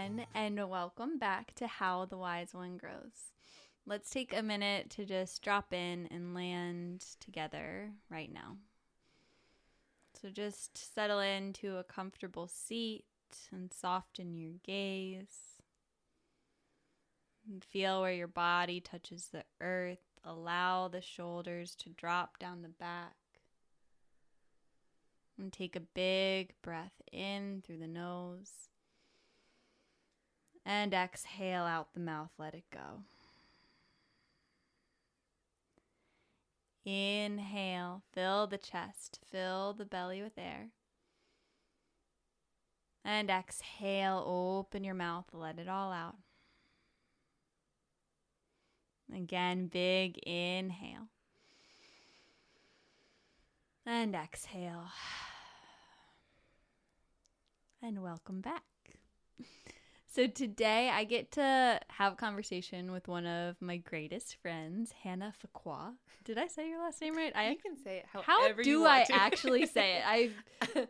everyone, and welcome back to How the Wise One Grows. Let's take a minute to just drop in and land together right now. So just settle into a comfortable seat and soften your gaze. And feel where your body touches the earth. Allow the shoulders to drop down the back. And take a big breath in through the nose. And exhale out the mouth, let it go. Inhale, fill the chest, fill the belly with air. And exhale, open your mouth, let it all out. Again, big inhale. And exhale. And welcome back. So today I get to have a conversation with one of my greatest friends, Hannah Faqua. Did I say your last name right? You can say it however How you do want I to. actually say it?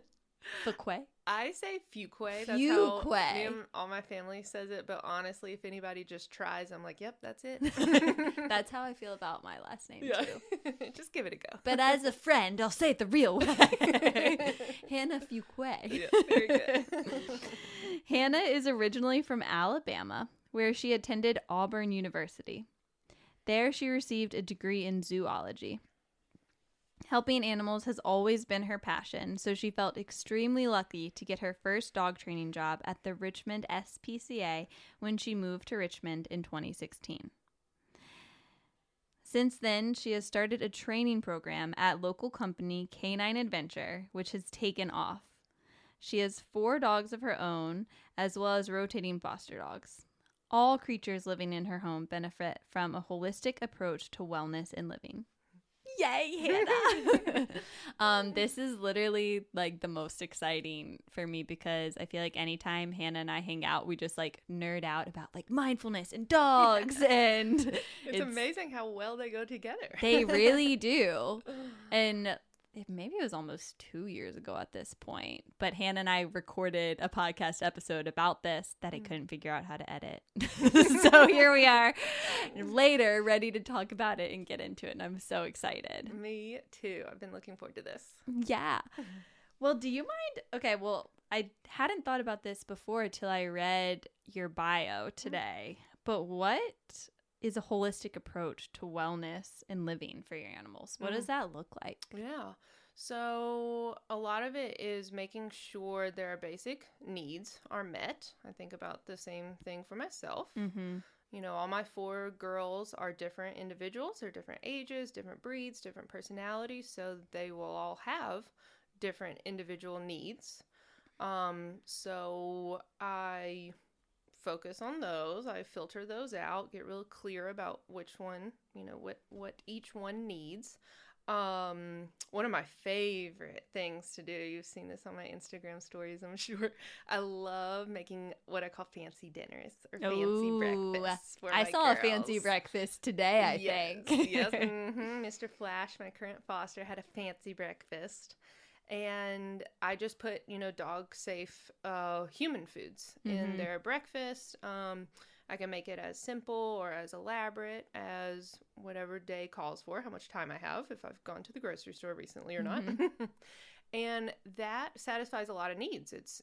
Faqua? I say Faqua. That's Faqua. how me and all my family says it. But honestly, if anybody just tries, I'm like, yep, that's it. That's how I feel about my last name too. Just give it a go. But as a friend, I'll say it the real way. Hannah Faqua. Yeah, very good. Hannah is originally from Alabama, where she attended Auburn University. There she received a degree in zoology. Helping animals has always been her passion, so she felt extremely lucky to get her first dog training job at the Richmond SPCA when she moved to Richmond in 2016. Since then, she has started a training program at local company Canine Adventure, which has taken off. She has 4 dogs of her own, as well as rotating foster dogs. All creatures living in her home benefit from a holistic approach to wellness and living. Yay, Hannah! This is literally like the most exciting for me because I feel like anytime Hannah and I hang out, we just like nerd out about like mindfulness and dogs, and it's amazing how well they go together. They really do. And maybe it was almost 2 years ago at this point, but Hannah and I recorded a podcast episode about this that I couldn't figure out how to edit. So here we are later, ready to talk about it and get into it, and I'm so excited. Me too. I've been looking forward to this. Yeah. Well, do you mind? Okay, well, I hadn't thought about this before until I read your bio today, but what is a holistic approach to wellness and living for your animals? What does that look like? Yeah. So a lot of it is making sure their basic needs are met. I think about the same thing for myself. Mm-hmm. You know, all my 4 girls are different individuals. They're different ages, different breeds, different personalities. So they will all have different individual needs. So I focus on those. I filter those out, get real clear about which one, you know, what each one needs. One of my favorite things to do, you've seen this on my Instagram stories, I'm sure. I love making what I call fancy dinners or fancy breakfasts. I saw a fancy breakfast today, I think. Yes. Mr. Flash, my current foster, had a fancy breakfast. And I just put, you know, dog safe human foods in their breakfast. I can make it as simple or as elaborate as whatever day calls for, how much time I have, if I've gone to the grocery store recently or not. And that satisfies a lot of needs. It's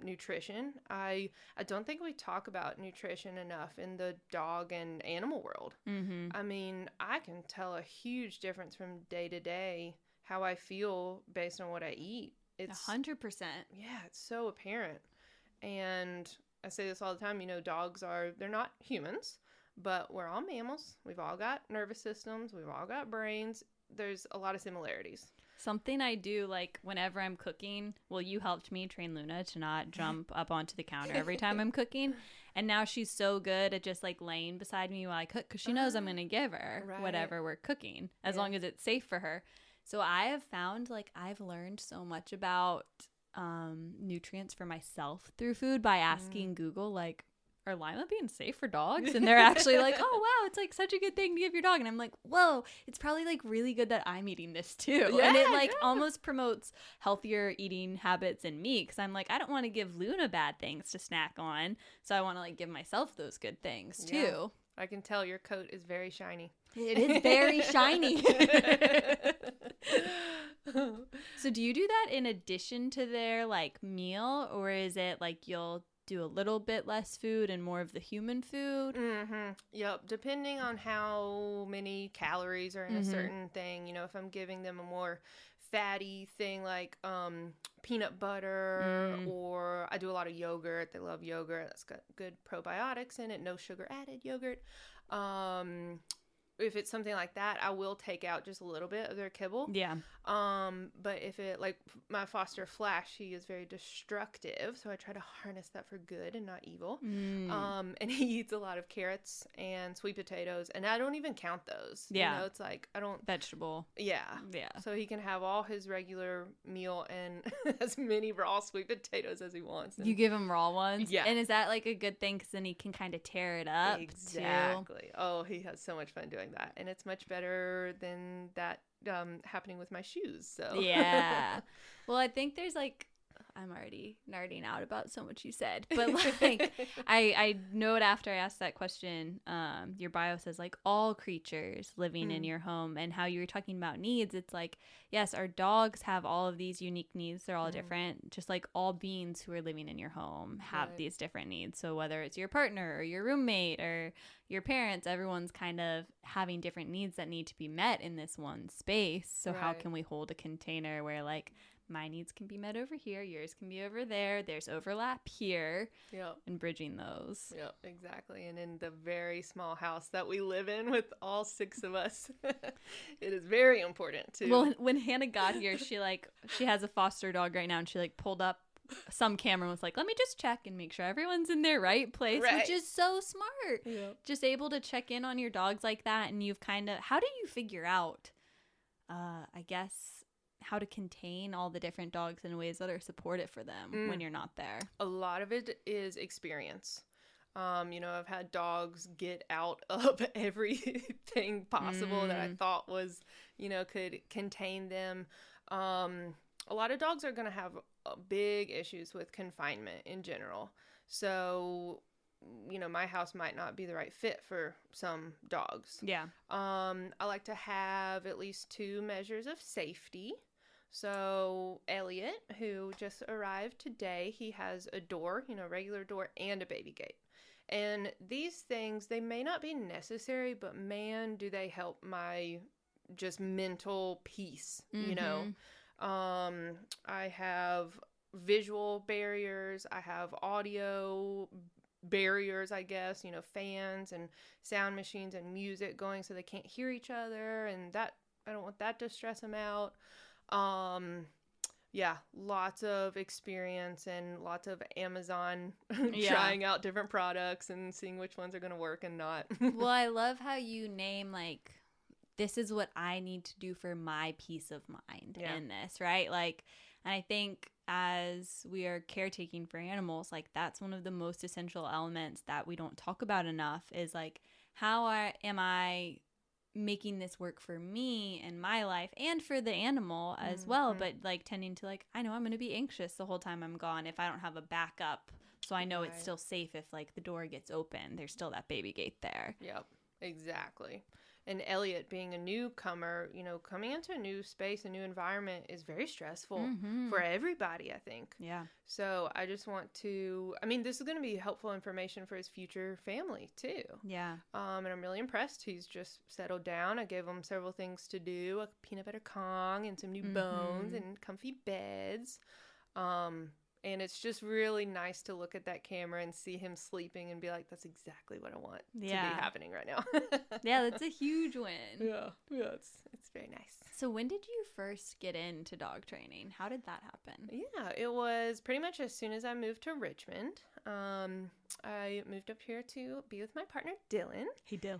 nutrition. I don't think we talk about nutrition enough in the dog and animal world. I mean, I can tell a huge difference from day to day how I feel based on what I eat. It's 100%. Yeah, it's so apparent. And I say this all the time, you know, they're not humans, but we're all mammals. We've all got nervous systems. We've all got brains. There's a lot of similarities. Something I do, like, whenever I'm cooking, well, you helped me train Luna to not jump up onto the counter every time I'm cooking. And now she's so good at just, like, laying beside me while I cook because she knows I'm going to give her whatever we're cooking as long as it's safe for her. So I have found, like, I've learned so much about nutrients for myself through food by asking Google, like, are Lima being safe for dogs? And they're actually like, oh, wow, it's like such a good thing to give your dog. And I'm like, whoa, it's probably like really good that I'm eating this too. Yeah, and it like almost promotes healthier eating habits in me, because I'm like, I don't want to give Luna bad things to snack on. So I want to like give myself those good things too. Yeah. I can tell your coat is very shiny. It is very shiny. So do you do that in addition to their like meal, or is it like you'll do a little bit less food and more of the human food? Mm-hmm. Yep. Depending on how many calories are in a certain thing, you know, if I'm giving them a more fatty thing like peanut butter, or I do a lot of yogurt. They love yogurt. That's got good probiotics in it. No sugar added yogurt. If it's something like that, I will take out just a little bit of their kibble. Yeah. But if it, like my foster Flash, he is very destructive, so I try to harness that for good and not evil. And he eats a lot of carrots and sweet potatoes, and I don't even count those. Yeah. You know, it's like I don't Vegetable. Yeah. Yeah. So he can have all his regular meal and as many raw sweet potatoes as he wants. And You give him raw ones? Yeah. And is that like a good thing, because then he can kind of tear it up exactly. too? Oh, he has so much fun doing that, and it's much better than that happening with my shoes. So Yeah. Well, I think there's like, I'm already nerding out about so much you said, but like I note after I asked that question, your bio says like all creatures living in your home, and how you were talking about needs. It's like, yes, our dogs have all of these unique needs. They're all different, just like all beings who are living in your home have these different needs. So whether it's your partner or your roommate or your parents, everyone's kind of having different needs that need to be met in this one space. So how can we hold a container where like my needs can be met over here, yours can be over there, there's overlap here, and bridging those. Yep, exactly. And in the very small house that we live in with all 6 of us, it is very important to. Well, when Hannah got here, she has a foster dog right now, and she like pulled up some camera and was like, let me just check and make sure everyone's in their right place, which is so smart. Just able to check in on your dogs like that. And you've kind of, how do you figure out, I guess, how to contain all the different dogs in ways that are supportive for them when you're not there? A lot of it is experience. You know, I've had dogs get out of everything possible that I thought was, you know, could contain them. A lot of dogs are going to have big issues with confinement in general. So, you know, my house might not be the right fit for some dogs. Yeah. I like to have at least 2 measures of safety. So Elliot, who just arrived today, he has a door, you know, regular door and a baby gate. And these things, they may not be necessary, but man, do they help my just mental peace, you know. I have visual barriers. I have audio barriers, I guess, you know, fans and sound machines and music going so they can't hear each other. And that, I don't want that to stress them out. Yeah, lots of experience and lots of Amazon trying out different products and seeing which ones are going to work and not. Well, I love how you name like, this is what I need to do for my peace of mind in this, right? Like, and I think as we are caretaking for animals, like that's one of the most essential elements that we don't talk about enough is like, how am I making this work for me and my life and for the animal as well, but like tending to like, I know I'm going to be anxious the whole time I'm gone if I don't have a backup, so I know it's still safe if like the door gets open, there's still that baby gate there. Yep, exactly. And Elliot being a newcomer, you know, coming into a new space, a new environment is very stressful for everybody, I think. Yeah. So I just want to, I mean, this is going to be helpful information for his future family too. Yeah. And I'm really impressed. He's just settled down. I gave him several things to do, a peanut butter Kong and some new bones and comfy beds. And it's just really nice to look at that camera and see him sleeping and be like, that's exactly what I want to be happening right now. Yeah, that's a huge win. Yeah, it's very nice. So when did you first get into dog training? How did that happen? Yeah, it was pretty much as soon as I moved to Richmond. I moved up here to be with my partner, Dylan. Hey, Dill.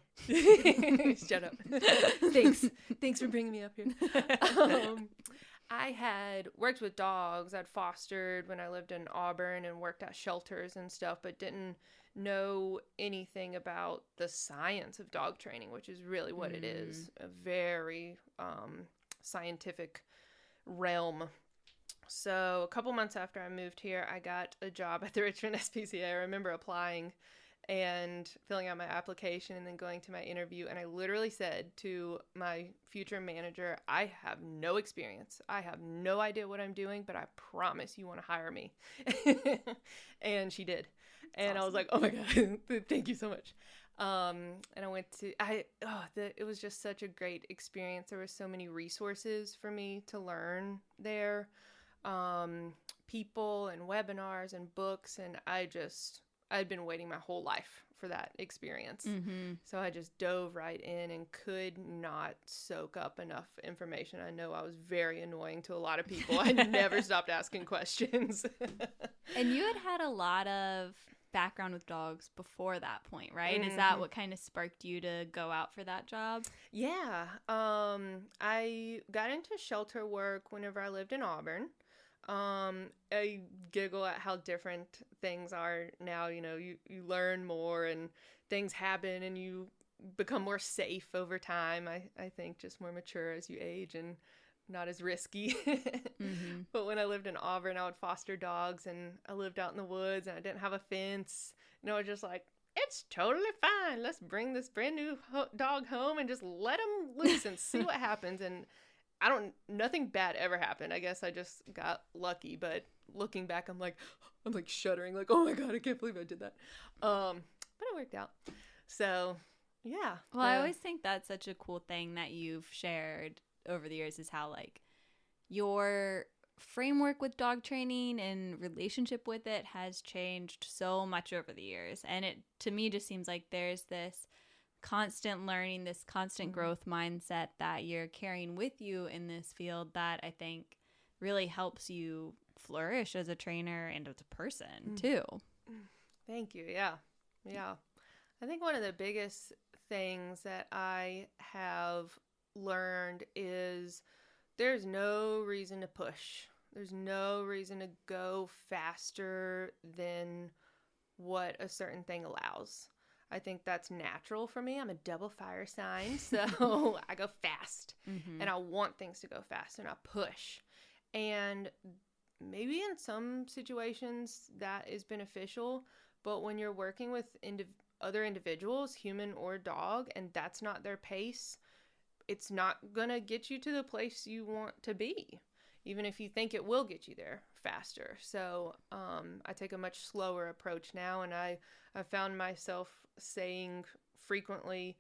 Shut up. Thanks for bringing me up here. I had worked with dogs. I'd fostered when I lived in Auburn and worked at shelters and stuff, but didn't know anything about the science of dog training, which is really what it is. A very scientific realm. So a couple months after I moved here, I got a job at the Richmond SPCA. I remember applying and filling out my application and then going to my interview. And I literally said to my future manager, I have no experience. I have no idea what I'm doing, but I promise you want to hire me. And she did. And awesome. I was like, oh my God, thank you so much. And I went to, it was just such a great experience. There were so many resources for me to learn there. People and webinars and books. And I'd been waiting my whole life for that experience. Mm-hmm. So I just dove right in and could not soak up enough information. I know I was very annoying to a lot of people. I never stopped asking questions. And you had a lot of background with dogs before that point, right? Mm-hmm. Is that what kind of sparked you to go out for that job? Yeah. I got into shelter work whenever I lived in Auburn. I giggle at how different things are now. You know, you learn more and things happen and you become more safe over time. I think just more mature as you age and not as risky. Mm-hmm. But when I lived in Auburn, I would foster dogs and I lived out in the woods and I didn't have a fence. And I was just like, it's totally fine. Let's bring this brand new dog home and just let him loose and see what happens. And nothing bad ever happened. I guess I just got lucky, but looking back, I'm like shuddering, like, oh my God, I can't believe I did that. But it worked out. So yeah. Well, I always think that's such a cool thing that you've shared over the years is how like your framework with dog training and relationship with it has changed so much over the years. And it, to me, just seems like there's this constant learning, this constant growth mindset that you're carrying with you in this field that I think really helps you flourish as a trainer and as a person too. Thank you. Yeah. I think one of the biggest things that I have learned is there's no reason to push. There's no reason to go faster than what a certain thing allows. I think that's natural for me. I'm a double fire sign, so I go fast, and I want things to go fast, and I push. And maybe in some situations that is beneficial, but when you're working with other individuals, human or dog, and that's not their pace, it's not going to get you to the place you want to be, even if you think it will get you there faster. So I take a much slower approach now, and I found myself saying frequently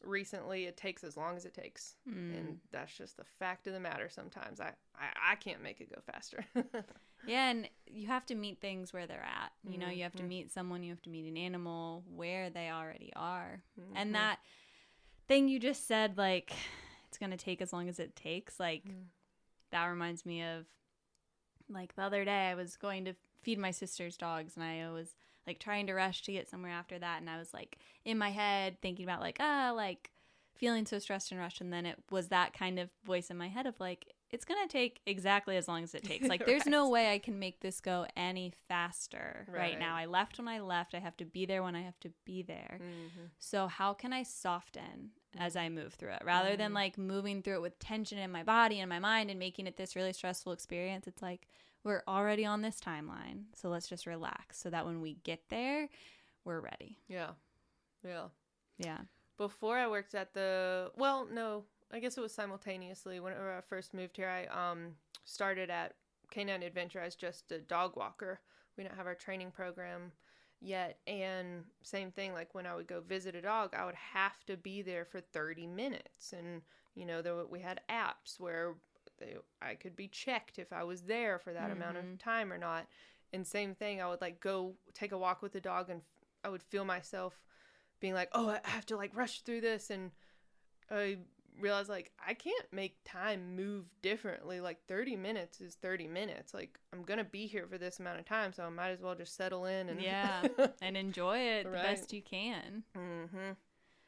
recently, it takes as long as it takes. And that's just the fact of the matter. Sometimes I can't make it go faster. Yeah, and you have to meet things where they're at. You know, you have to meet someone, you have to meet an animal where they already are. And that thing you just said, like, it's going to take as long as it takes, like, that reminds me of, like, the other day I was going to feed my sister's dogs, and I was, like, trying to rush to get somewhere after that, and I was, like, in my head thinking about, like, feeling so stressed and rushed, and then it was that kind of voice in my head of, like, it's going to take exactly as long as it takes. Like, there's no way I can make this go any faster right now. I left when I left. I have to be there when I have to be there. So how can I soften as I move through it? Rather than, like, moving through it with tension in my body and my mind and making it this really stressful experience, it's like, we're already on this timeline, so let's just relax so that when we get there, we're ready. Yeah. Before I worked at I guess it was simultaneously. Whenever I first moved here, I started at Canine Adventure as just a dog walker. We didn't have our training program yet. And same thing, like when I would go visit a dog, I would have to be there for 30 minutes. And, you know, we had apps where I could be checked if I was there for that amount of time or not. And same thing, I would like go take a walk with the dog and I would feel myself being like, oh, I have to like rush through this. And I realized like I can't make time move differently. Like 30 minutes is 30 minutes. Like I'm going to be here for this amount of time. So I might as well just settle in and and enjoy it the best you can.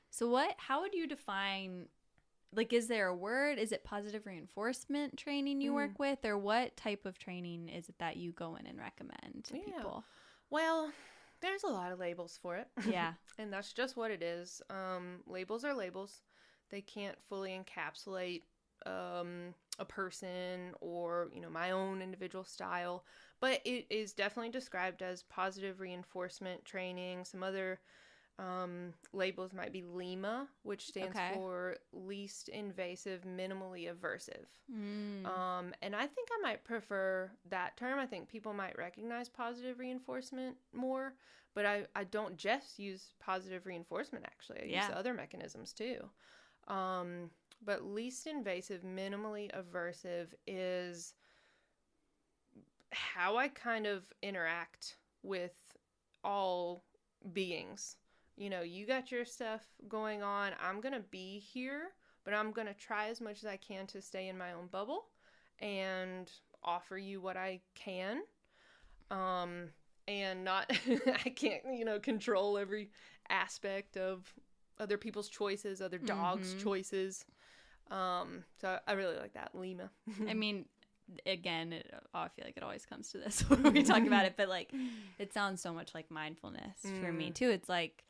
So how would you define like, is there a word? Is it positive reinforcement training you work with, or what type of training is it that you go in and recommend to people? Well, there's a lot of labels for it. Yeah. And that's just what it is. Labels are labels. They can't fully encapsulate a person or, my own individual style. But it is definitely described as positive reinforcement training. Some other labels might be LIMA, which stands for least invasive, minimally aversive. And I think I might prefer that term. I think people might recognize positive reinforcement more, but I don't just use positive reinforcement, actually. I use other mechanisms too. But least invasive, minimally aversive is how I kind of interact with all beings. You got your stuff going on. I'm going to be here, but I'm going to try as much as I can to stay in my own bubble and offer you what I can. And not, I can't, control every aspect of other people's choices, other dogs' choices. So I really like that, Lima. I mean, again, I feel like it always comes to this when we talk about it, but like, it sounds so much like mindfulness for me too. It's like,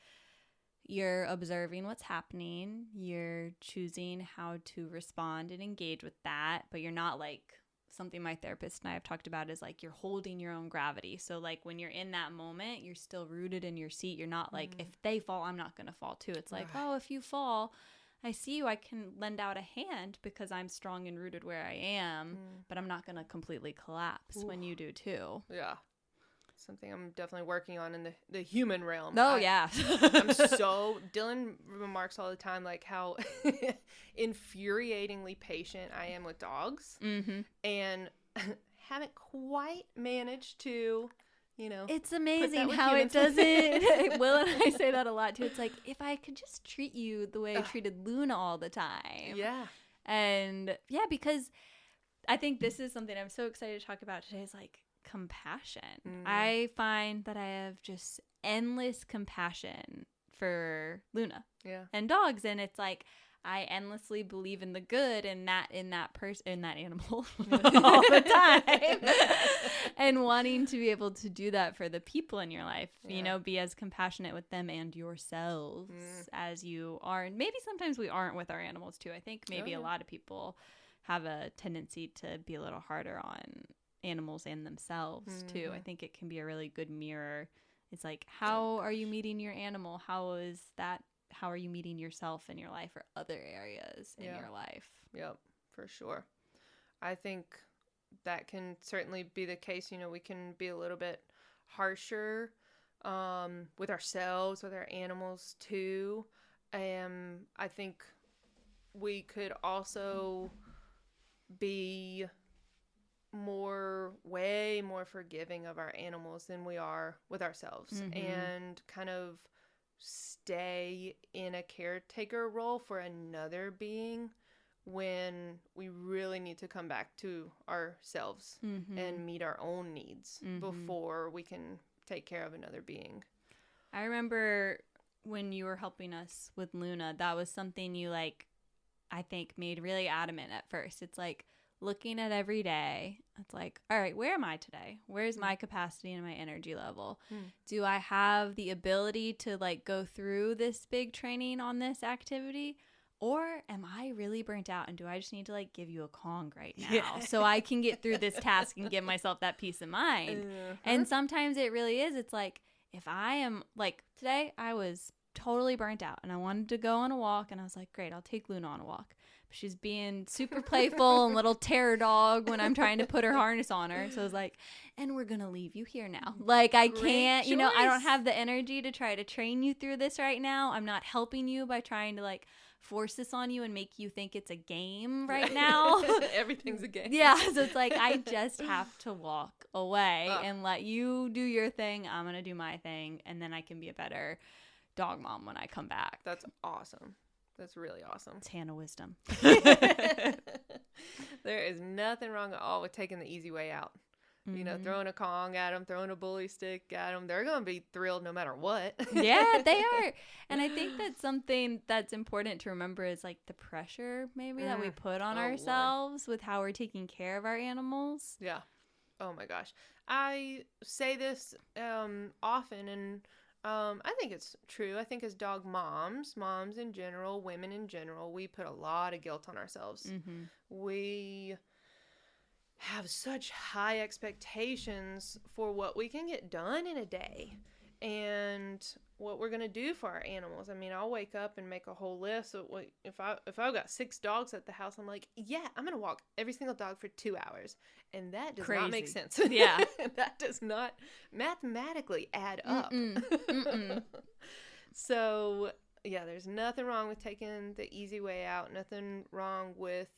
you're observing what's happening, you're choosing how to respond and engage with that, but you're not like, something my therapist and I have talked about is like, you're holding your own gravity. So like, when you're in that moment, you're still rooted in your seat. You're not like, if they fall, I'm not going to fall too. It's like, oh, if you fall, I see you, I can lend out a hand because I'm strong and rooted where I am, but I'm not going to completely collapse when you do too. Yeah. Something I'm definitely working on in the human realm. Oh, yeah. Dylan remarks all the time, like, how infuriatingly patient I am with dogs. And haven't quite managed to, It's amazing how it doesn't. Will and I say that a lot, too. It's like, if I could just treat you the way I treated Luna all the time. Yeah. And, yeah, because I think this is something I'm so excited to talk about today is, like, compassion. I find that I have just endless compassion for Luna and dogs, and it's like I endlessly believe in the good in that animal all the time, and wanting to be able to do that for the people in your life. Be as compassionate with them and yourselves as you are, and maybe sometimes we aren't with our animals too. I think maybe a lot of people have a tendency to be a little harder on animals and themselves too. I think it can be a really good mirror. It's like, how are you meeting your animal? How are you meeting yourself in your life or other areas in your life? Yep, for sure. I think that can certainly be the case. We can be a little bit harsher with ourselves, with our animals too. I think we could also be way more forgiving of our animals than we are with ourselves, and kind of stay in a caretaker role for another being when we really need to come back to ourselves and meet our own needs before we can take care of another being. I remember when you were helping us with Luna, that was something you I think made really adamant at first. It's like, looking at every day, it's like, all right, where am I today? Where's my capacity and my energy level? Do I have the ability to go through this big training on this activity? Or am I really burnt out and do I just need to give you a Kong right now so I can get through this task and give myself that peace of mind? And sometimes it really is. It's like, if I am today I was totally burnt out and I wanted to go on a walk and I was like, great, I'll take Luna on a walk. She's being super playful and little terror dog when I'm trying to put her harness on her. So I was like, and we're going to leave you here now. I can't, I don't have the energy to try to train you through this right now. I'm not helping you by trying to force this on you and make you think it's a game right now. Everything's a game. Yeah. So it's like, I just have to walk away and let you do your thing. I'm going to do my thing. And then I can be a better dog mom when I come back. That's awesome. That's really awesome. It's Hannah wisdom. There is nothing wrong at all with taking the easy way out. you know, throwing a Kong at them, throwing a bully stick at them. They're going to be thrilled no matter what. Yeah, they are. And I think that's something that's important to remember is like the pressure maybe that we put on ourselves with how we're taking care of our animals. Yeah. Oh my gosh. I say this often, and I think it's true. I think as dog moms in general, women in general, we put a lot of guilt on ourselves. We have such high expectations for what we can get done in a day and what we're going to do for our animals. I mean, I'll wake up and make a whole list of what, if I've got 6 dogs at the house, I'm like, yeah, I'm going to walk every single dog for 2 hours. And that does not make sense. Yeah. That does not mathematically add up. So, yeah, there's nothing wrong with taking the easy way out. Nothing wrong with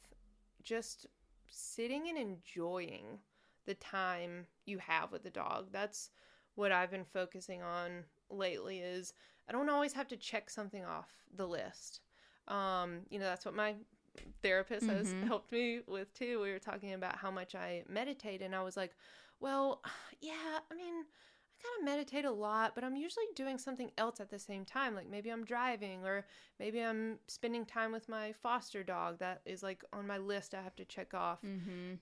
just sitting and enjoying the time you have with the dog. That's what I've been focusing on lately is I don't always have to check something off the list. You know, that's what my therapist has helped me with too. We were talking about how much I meditate, and I was like, well, yeah, I mean, I kind of meditate a lot, but I'm usually doing something else at the same time. Like maybe I'm driving, or maybe I'm spending time with my foster dog. That is like on my list I have to check off.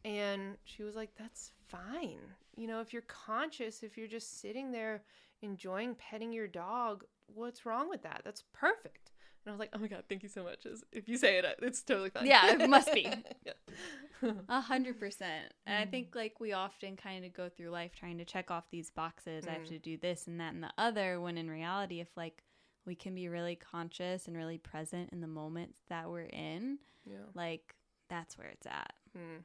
And she was like, that's fine. You know, if you're conscious, if you're just sitting there enjoying petting your dog, what's wrong with that? That's perfect. And I was like, oh my God, thank you so much. If you say it, it's totally fine. Yeah, it must be. 100%. And I think like we often kind of go through life trying to check off these boxes. I have to do this and that and the other, when in reality, if like we can be really conscious and really present in the moments that we're in, like that's where it's at.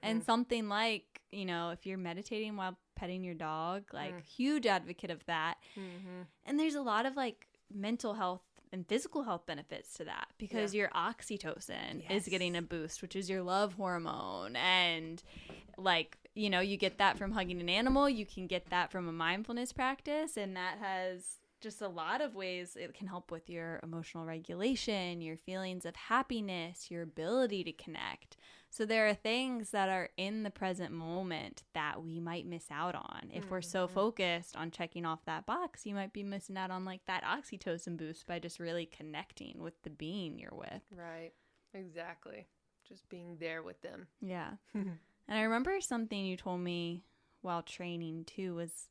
And something like, you know, if you're meditating while petting your dog, like huge advocate of that. And there's a lot of like mental health and physical health benefits to that, because your oxytocin is getting a boost, which is your love hormone. And like, you know, you get that from hugging an animal, you can get that from a mindfulness practice, and that has just a lot of ways it can help with your emotional regulation, your feelings of happiness, your ability to connect. So there are things that are in the present moment that we might miss out on. If we're so focused on checking off that box, you might be missing out on like that oxytocin boost by just really connecting with the being you're with. Right. Exactly. Just being there with them. Yeah. And I remember something you told me while training too was,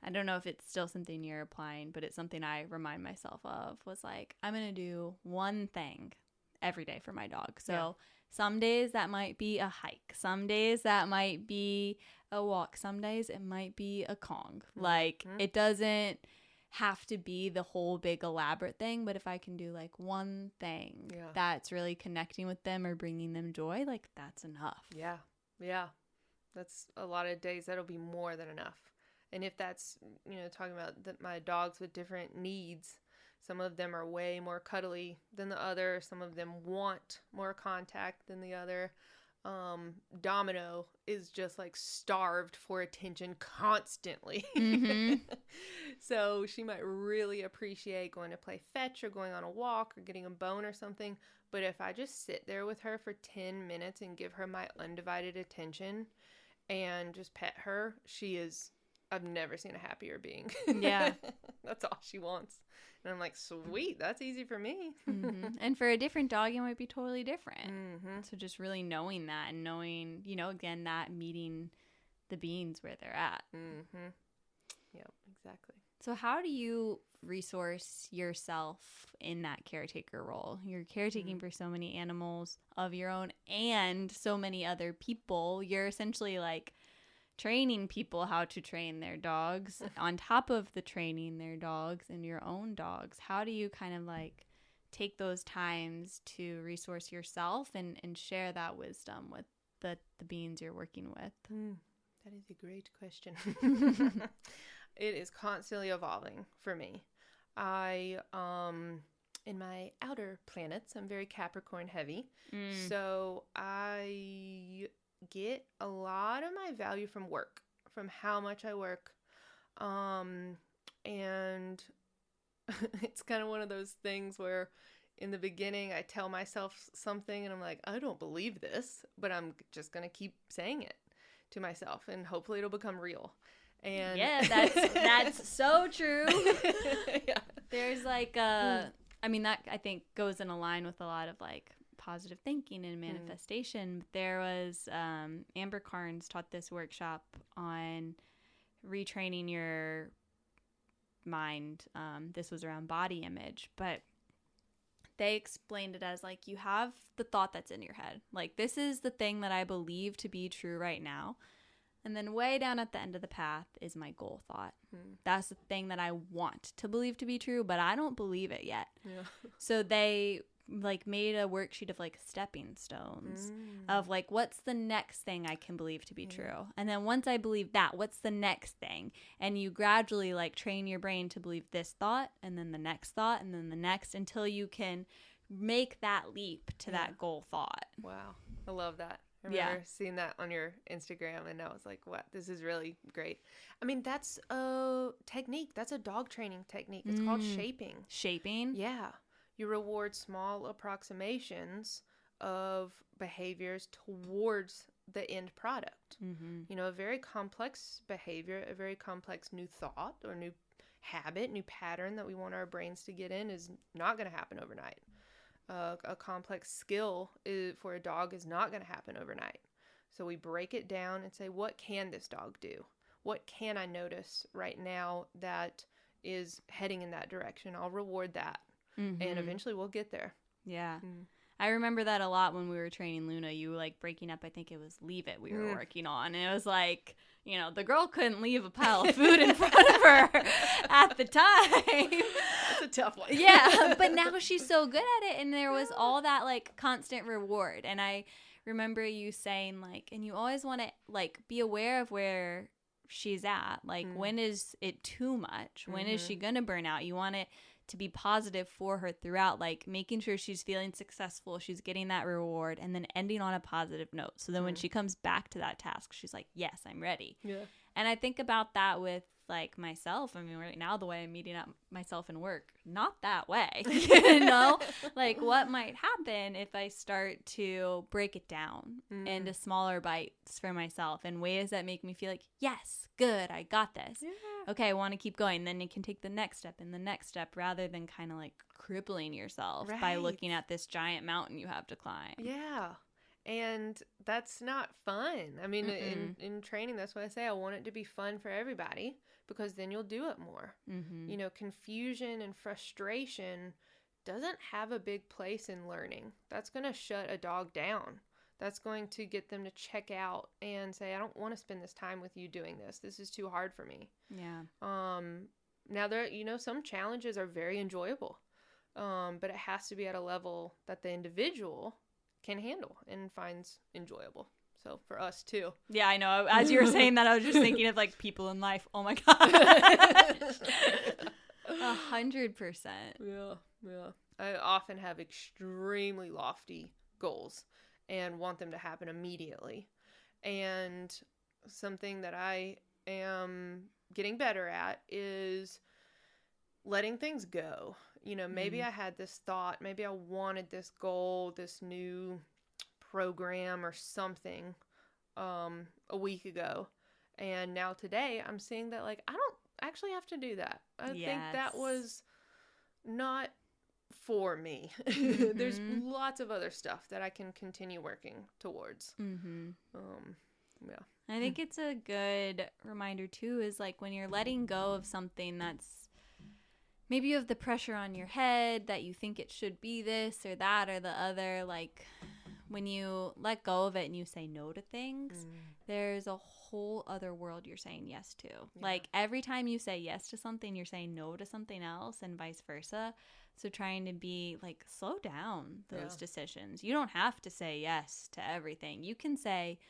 I don't know if it's still something you're applying, but it's something I remind myself of, was like, I'm going to do one thing every day for my dog. So some days that might be a hike. Some days that might be a walk. Some days it might be a Kong. Like it doesn't have to be the whole big elaborate thing, but if I can do like one thing that's really connecting with them or bringing them joy, like that's enough. Yeah. Yeah. That's a lot of days. That'll be more than enough. And if that's, you know, talking about my dogs with different needs, some of them are way more cuddly than the other. Some of them want more contact than the other. Domino is just like starved for attention constantly. So she might really appreciate going to play fetch or going on a walk or getting a bone or something. But if I just sit there with her for 10 minutes and give her my undivided attention and just pet her, I've never seen a happier being. Yeah. That's all she wants. And I'm like, sweet, that's easy for me. And for a different dog, it might be totally different. So just really knowing that and knowing, you know, again, that meeting the beings where they're at. Yep, exactly. So how do you resource yourself in that caretaker role? You're caretaking for so many animals of your own and so many other people. You're essentially like training people how to train their dogs on top of the training their dogs and your own dogs. How do you kind of like take those times to resource yourself and share that wisdom with the beings you're working with? That is a great question. It is constantly evolving for me. In my outer planets, I'm very Capricorn heavy. So I get a lot of my value from work, from how much I work. And it's kind of one of those things where in the beginning I tell myself something and I'm like, I don't believe this, but I'm just going to keep saying it to myself, and hopefully it'll become real. And yeah, that's so true. Yeah. There's like I mean, that I think goes in a line with a lot of like positive thinking and manifestation. There was Amber Carnes taught this workshop on retraining your mind. This was around body image, but they explained it as like, you have the thought that's in your head. Like, this is the thing that I believe to be true right now. And then way down at the end of the path is my goal thought. That's the thing that I want to believe to be true, but I don't believe it yet. Yeah. So they like made a worksheet of like stepping stones of like, what's the next thing I can believe to be true? And then once I believe that, what's the next thing? And you gradually like train your brain to believe this thought, and then the next thought, and then the next, until you can make that leap to that goal thought. Wow. I love that. I remember seeing that on your Instagram, and I was like, what? This is really great. I mean, that's a technique. That's a dog training technique. It's called shaping. Shaping? Yeah. You reward small approximations of behaviors towards the end product. You know, a very complex behavior, a very complex new thought or new habit, new pattern that we want our brains to get in is not going to happen overnight. A complex skill for a dog is not going to happen overnight. So we break it down and say, what can this dog do? What can I notice right now that is heading in that direction? I'll reward that. And eventually we'll get there. Yeah. I remember that a lot when we were training Luna. You were like breaking up, I think it was Leave It we were working on. And it was like, you know, the girl couldn't leave a pile of food in front of her at the time. That's a tough one. Yeah, but now she's so good at it. And there was all that like constant reward. And I remember you saying like, and you always want to like be aware of where she's at. Like, when is it too much? When is she going to burn out? You want it to be positive for her throughout, like making sure she's feeling successful, she's getting that reward, and then ending on a positive note. So then when she comes back to that task, she's like, yes, I'm ready. Yeah. And I think about that with like myself. I mean, right now, the way I'm meeting up myself in work, not that way, you know, like what might happen if I start to break it down into smaller bites for myself in ways that make me feel like, yes, good, I got this. Yeah. Okay, I want to keep going. Then you can take the next step and the next step, rather than kind of like crippling yourself by looking at this giant mountain you have to climb. Yeah. And that's not fun. I mean, in training, that's what I say. I want it to be fun for everybody, because then you'll do it more. You know, confusion and frustration doesn't have a big place in learning. That's going to shut a dog down. That's going to get them to check out and say, I don't want to spend this time with you doing this. This is too hard for me. Yeah. Now, there, you know, some challenges are very enjoyable, but it has to be at a level that the individual can handle and finds enjoyable. So for us too. Yeah, I know. As you were saying that, I was just thinking of like people in life. Oh my God. 100%. Yeah. I often have extremely lofty goals and want them to happen immediately. And something that I am getting better at is letting things go. You know, maybe I had this thought, maybe I wanted this goal, this new program or something a week ago. And now today I'm seeing that like, I don't actually have to do that. I think that was not for me. There's lots of other stuff that I can continue working towards. Yeah. I think it's a good reminder too, is like when you're letting go of something that's, maybe you have the pressure on your head that you think it should be this or that or the other, like when you let go of it and you say no to things, there's a whole other world you're saying yes to. Yeah. Like every time you say yes to something, you're saying no to something else, and vice versa. So trying to be like, slow down those decisions. You don't have to say yes to everything. You can say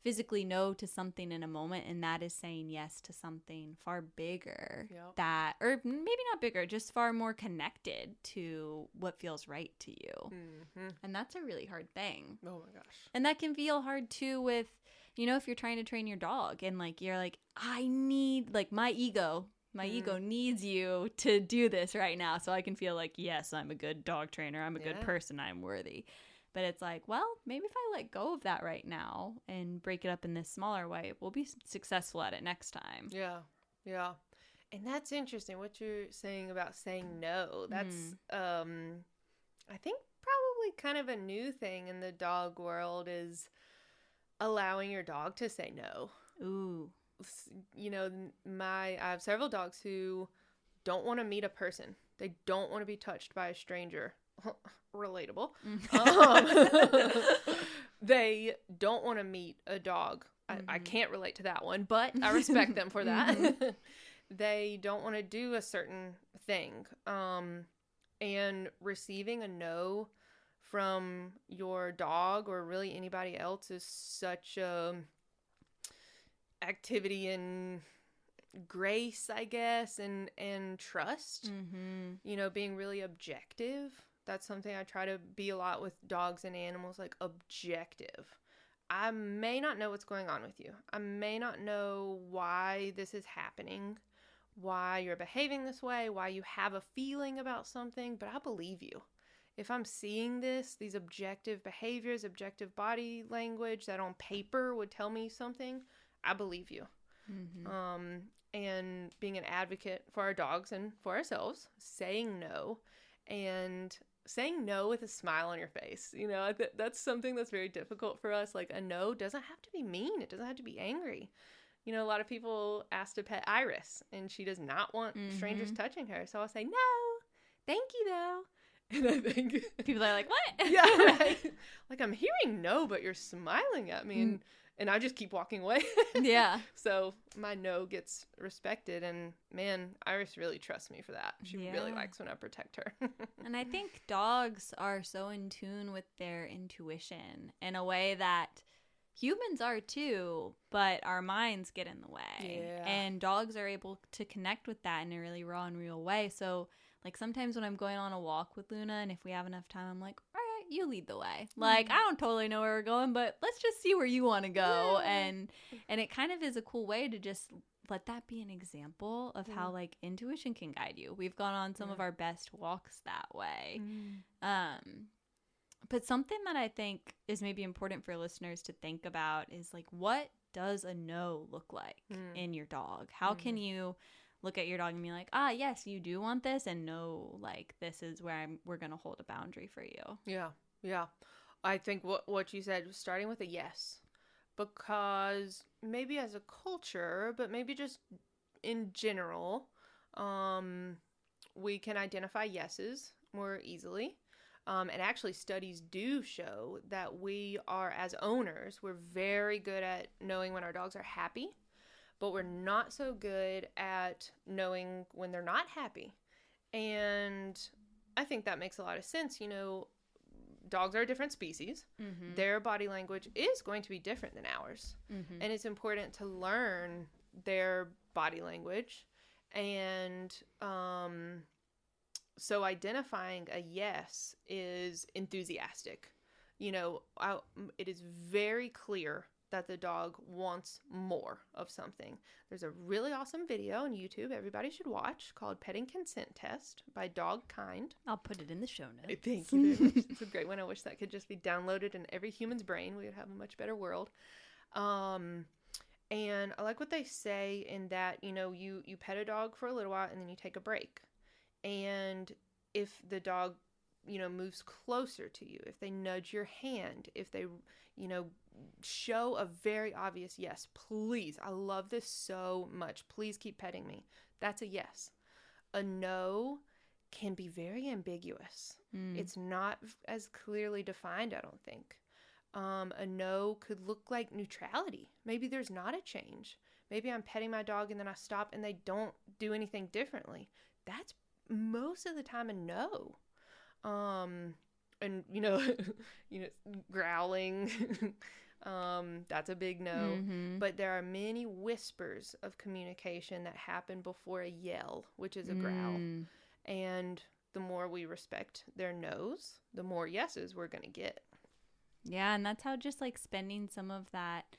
physically no to something in a moment, and that is saying yes to something far bigger that, or maybe not bigger, just far more connected to what feels right to you. And that's a really hard thing. Oh my gosh. And that can feel hard too with, you know, if you're trying to train your dog and like you're like, I need, like my ego needs you to do this right now so I can feel like, yes, I'm a good dog trainer, I'm a good person, I'm worthy. But it's like, well, maybe if I let go of that right now and break it up in this smaller way, we'll be successful at it next time. Yeah. Yeah. And that's interesting what you're saying about saying no. That's I think probably kind of a new thing in the dog world is allowing your dog to say no. Ooh. You know, I have several dogs who don't want to meet a person. They don't want to be touched by a stranger. Relatable. They don't want to meet a dog. I can't relate to that one, but I respect them for that. They don't want to do a certain thing. And receiving a no from your dog or really anybody else is such a activity in grace, I guess, and trust. You know, being really objective. That's something I try to be a lot with dogs and animals, like objective. I may not know what's going on with you. I may not know why this is happening, why you're behaving this way, why you have a feeling about something, but I believe you. If I'm seeing these objective behaviors, objective body language that on paper would tell me something, I believe you. And being an advocate for our dogs and for ourselves, saying no, and saying no with a smile on your face. You know, that's something that's very difficult for us. Like, a no doesn't have to be mean. It doesn't have to be angry. You know, a lot of people ask to pet Iris, and she does not want strangers touching her. So I'll say, no, thank you, though. And I think people are like, what? Yeah, right. Like, I'm hearing no, but you're smiling at me, and I just keep walking away. Yeah. So my no gets respected, and man, Iris really trusts me for that. She really likes when I protect her. And I think dogs are so in tune with their intuition in a way that humans are too, but our minds get in the way. Yeah. And dogs are able to connect with that in a really raw and real way. So, like, sometimes when I'm going on a walk with Luna, and if we have enough time, I'm like, all right, you lead the way. Like, I don't totally know where we're going, but let's just see where you want to go. Yeah. And it kind of is a cool way to just let that be an example of how, like, intuition can guide you. We've gone on some of our best walks that way. But something that I think is maybe important for listeners to think about is, like, what does a no look like in your dog? How can you look at your dog and be like, yes, you do want this, and no, like, this is where we're going to hold a boundary for you. Yeah. Yeah. I think what you said was starting with a yes, because maybe as a culture, but maybe just in general, we can identify yeses more easily. And actually studies do show that we are, as owners, we're very good at knowing when our dogs are happy, but we're not so good at knowing when they're not happy. And I think that makes a lot of sense. You know, dogs are a different species. Their body language is going to be different than ours. And it's important to learn their body language. And so identifying a yes is enthusiastic. You know, it is very clear that the dog wants more of something. There's a really awesome video on YouTube everybody should watch called Petting Consent Test by Dog Kind. I'll put it in the show notes. Thank you very much. It's a great one. I wish that could just be downloaded in every human's brain. We would have a much better world. And I like what they say in that, you know, you pet a dog for a little while and then you take a break. And if the dog, you know, moves closer to you, if they nudge your hand, if they, you know, show a very obvious yes, please, I love this so much, please keep petting me, that's a yes. A no can be very ambiguous. It's not as clearly defined, I don't think. A no could look like neutrality. Maybe there's not a change. Maybe I'm petting my dog and then I stop and they don't do anything differently. That's most of the time a no. And you know, growling, that's a big no. But there are many whispers of communication that happen before a yell, which is a growl. And the more we respect their no's, the more yeses we're going to get. Yeah, and that's how just, like, spending some of that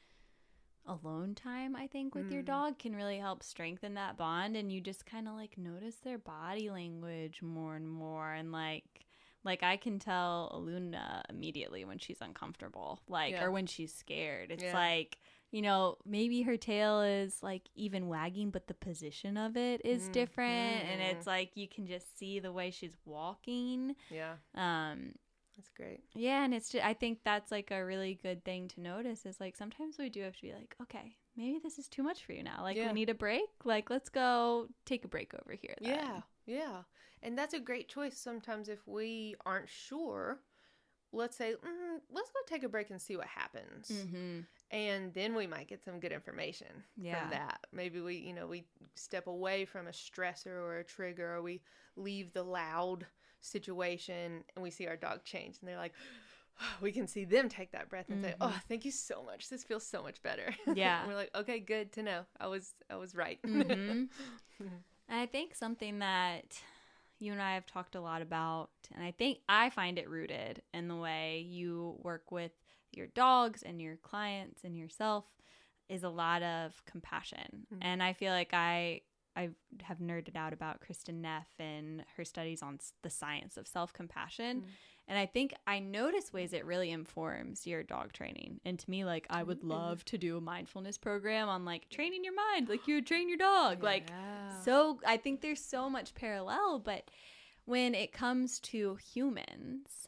alone time, I think, with your dog can really help strengthen that bond. And you just kind of, like, notice their body language more and more, and, like, Like, I can tell Luna immediately when she's uncomfortable, like, or when she's scared. It's like, you know, maybe her tail is like even wagging, but the position of it is different. And it's like, you can just see the way she's walking. Yeah. That's great. Yeah. And it's just, I think that's like a really good thing to notice is like, sometimes we do have to be like, okay, maybe this is too much for you now. Like, we need a break. Like, let's go take a break over here then. Yeah. Yeah. And that's a great choice. Sometimes if we aren't sure, let's say, let's go take a break and see what happens. And then we might get some good information from that. Maybe we step away from a stressor or a trigger, or we leave the loud situation and we see our dog change. And they're like, we can see them take that breath and say, oh, thank you so much. This feels so much better. Yeah. And we're like, okay, good to know. I was right. And I think something that you and I have talked a lot about, and I think I find it rooted in the way you work with your dogs and your clients and yourself, is a lot of compassion. And I feel like I have nerded out about Kristen Neff and her studies on the science of self-compassion. And I think I notice ways it really informs your dog training. And to me, like, I would love to do a mindfulness program on like training your mind, like you would train your dog. Like, so I think there's so much parallel, but when it comes to humans,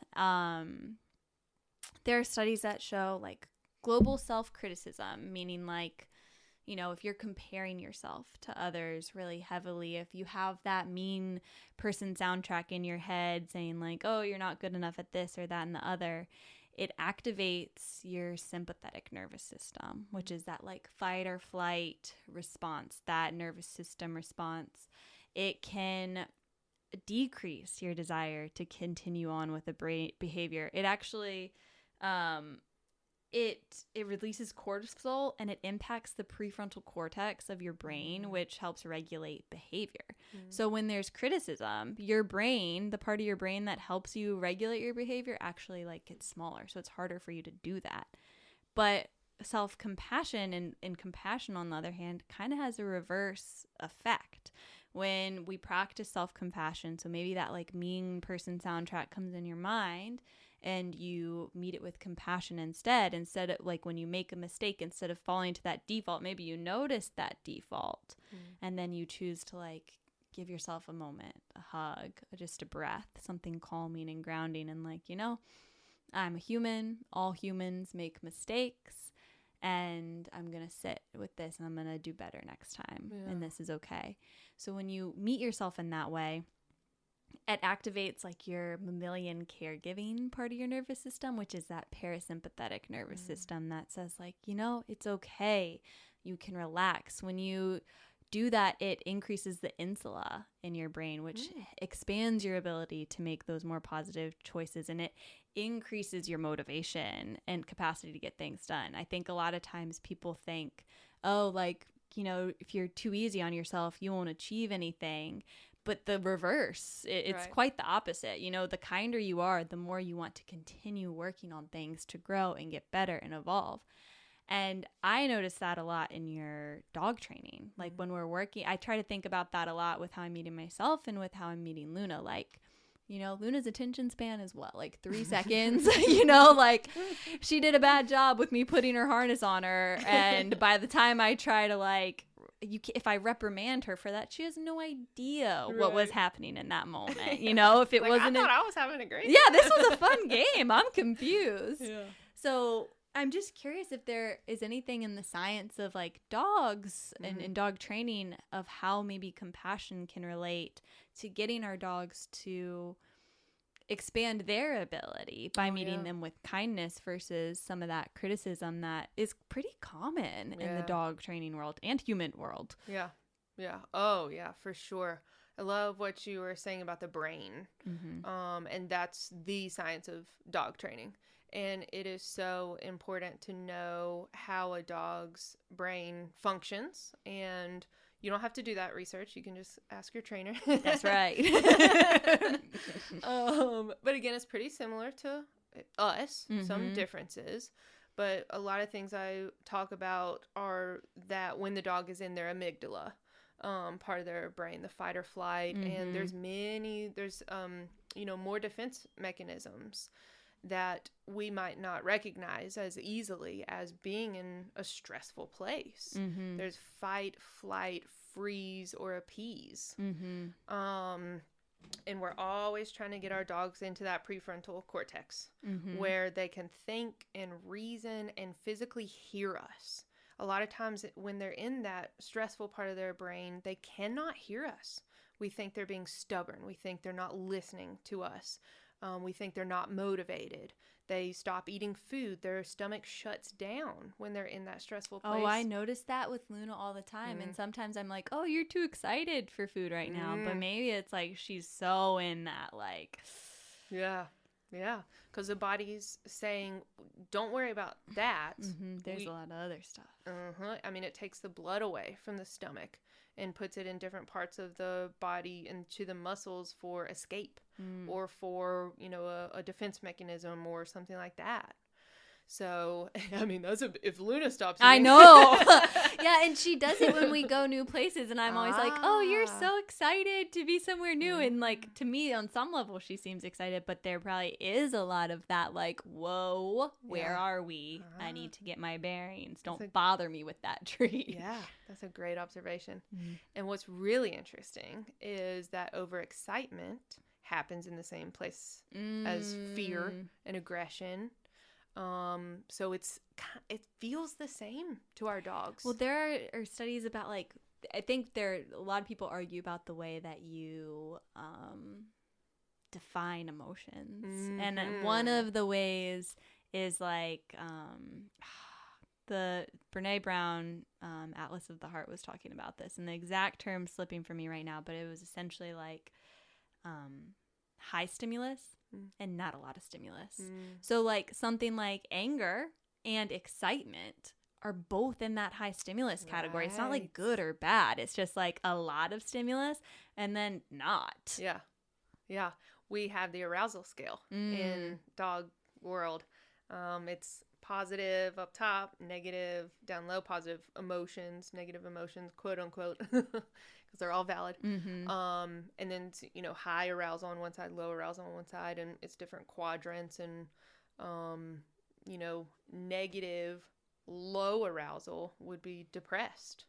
there are studies that show like global self-criticism, meaning like, you know, if you're comparing yourself to others really heavily, if you have that mean person soundtrack in your head saying like, oh, you're not good enough at this or that and the other, it activates your sympathetic nervous system, which is that like fight or flight response, that nervous system response. It can decrease your desire to continue on with a behavior. It actually it releases cortisol, and it impacts the prefrontal cortex of your brain, which helps regulate behavior. So when there's criticism, your brain, the part of your brain that helps you regulate your behavior, actually like gets smaller. So it's harder for you to do that. But self-compassion and compassion, on the other hand, kind of has a reverse effect. When we practice self-compassion, so maybe that like mean person soundtrack comes in your mind, and you meet it with compassion instead of like when you make a mistake, instead of falling to that default, maybe you notice that default and then you choose to like give yourself a moment, a hug, just a breath, something calming and grounding, and like, you know, I'm a human, all humans make mistakes, and I'm going to sit with this and I'm going to do better next time. And this is okay. So when you meet yourself in that way, it activates like your mammalian caregiving part of your nervous system, which is that parasympathetic nervous system that says like, you know, it's okay. You can relax. When you do that, it increases the insula in your brain, which expands your ability to make those more positive choices, and it increases your motivation and capacity to get things done. I think a lot of times people think, oh, like, you know, if you're too easy on yourself, you won't achieve anything. But the reverse, it's quite the opposite. You know, the kinder you are, the more you want to continue working on things to grow and get better and evolve. And I notice that a lot in your dog training. Like when we're working, I try to think about that a lot with how I'm meeting myself and with how I'm meeting Luna. Like, you know, Luna's attention span is what, like 3 seconds? You know, like she did a bad job with me putting her harness on her. And by the time I try to like, if I reprimand her for that, she has no idea what was happening in that moment. You know, if it like, wasn't, I thought I was having a great time. Yeah, this was a fun game. I'm confused. Yeah. So I'm just curious if there is anything in the science of like dogs and dog training of how maybe compassion can relate to getting our dogs to expand their ability by meeting them with kindness versus some of that criticism that is pretty common in the dog training world and human world. Yeah. Yeah. Oh, yeah, for sure. I love what you were saying about the brain. And that's the science of dog training. And it is so important to know how a dog's brain functions. And you don't have to do that research. You can just ask your trainer. That's right. But again, it's pretty similar to us, some differences. But a lot of things I talk about are that when the dog is in their amygdala, part of their brain, the fight or flight. And there's more defense mechanisms that we might not recognize as easily as being in a stressful place. Mm-hmm. There's fight, flight, freeze, or appease. Mm-hmm. And we're always trying to get our dogs into that prefrontal cortex, Mm-hmm. where they can think and reason and physically hear us. A lot of times when they're in that stressful part of their brain, they cannot hear us. We think they're being stubborn. We think they're not listening to us. We think they're not motivated. They stop eating food. Their stomach shuts down when they're in that stressful place. Oh, I notice that with Luna all the time. And sometimes I'm like, oh, you're too excited for food right now. But maybe it's like she's so in that, like... Yeah. Because the body's saying, don't worry about that. Mm-hmm. There's a lot of other stuff. I mean, it takes the blood away from the stomach and puts it in different parts of the body into the muscles for escape or for, a defense mechanism or something like that. So, I mean, if Luna stops eating. I know. Yeah, and she does it when we go new places, and I'm always like, oh, you're so excited to be somewhere new. And, like, to me, on some level, she seems excited, but there probably is a lot of that, like, whoa, where are we? I need to get my bearings. Don't bother me with that tree. Yeah, that's a great observation. And what's really interesting is that overexcitement happens in the same place as fear and aggression. So it feels the same to our dogs. Well, there are studies about, like, I think a lot of people argue about the way that you define emotions. Mm-hmm. And one of the ways is like the Brene Brown Atlas of the Heart was talking about this, and the exact term slipping from me right now, but it was essentially like high stimulus and not a lot of stimulus. So like something like anger and excitement are both in that high stimulus category. It's not like good or bad. It's just like a lot of stimulus and then not. Yeah. We have the arousal scale in dog world. It's positive up top, negative down low, positive emotions, negative emotions, quote unquote, because they're all valid. And then, high arousal on one side, low arousal on one side, and it's different quadrants. And, negative, low arousal would be depressed.